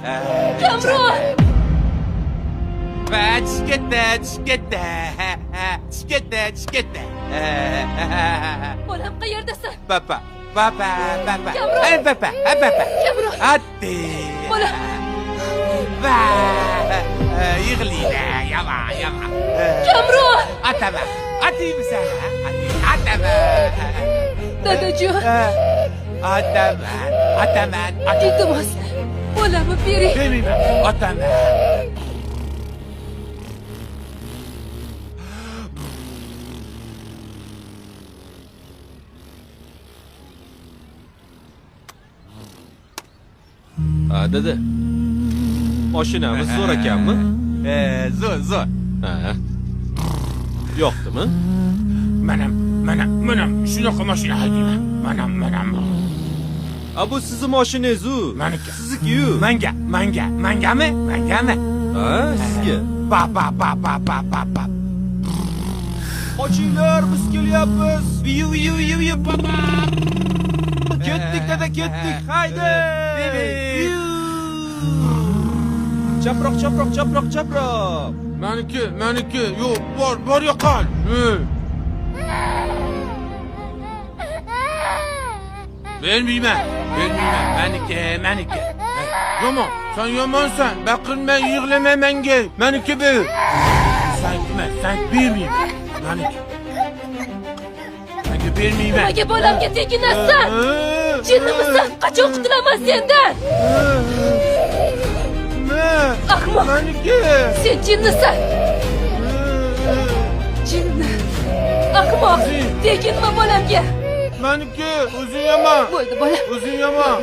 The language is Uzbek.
Kamron! Chiqdi. Bolam qayerdasan? Papa. Kamron! Papa. Kamron! Atti. Bolam! Yig'laydi. Yama. Kamron! Ataman. Atiymisan? Ataman. Dadajon! Ataman. Iltimos, bolamni bering. Bermayman. Ataman. Dada. Mashinamiz zo'r ekanmi? Zo'r. Ha. Yo'qdimi? Manam shunaqa mashina haydayman. Manam. Bu sizni mashinangiz-ku. Meniki. Sizniki-yu. Mangami? Ha, sizga. Ba. Ochinglar, biz kelyapmiz. Viyu, papa. Ketdik dada, ketdik. Haydi. Chaproq. Meniki. Yo'q, bor yo'qol. Vermeymen. Meniki. Yomon, sen yomonsan. Baqirma, yig'lama menga. Meniki ber. Sen bermeymen. Meniki. Menga bermeymen. Nimaga bolamga teginasan? Jinnimisan? Qachon qutulaman sendan? Ahmoq! Meniki. Sen jinnisan. Jinni. Ahmoq! Teginma bolamga. Meniki, o'zing yomon. Bo'ldi bolam. O'zing yomon.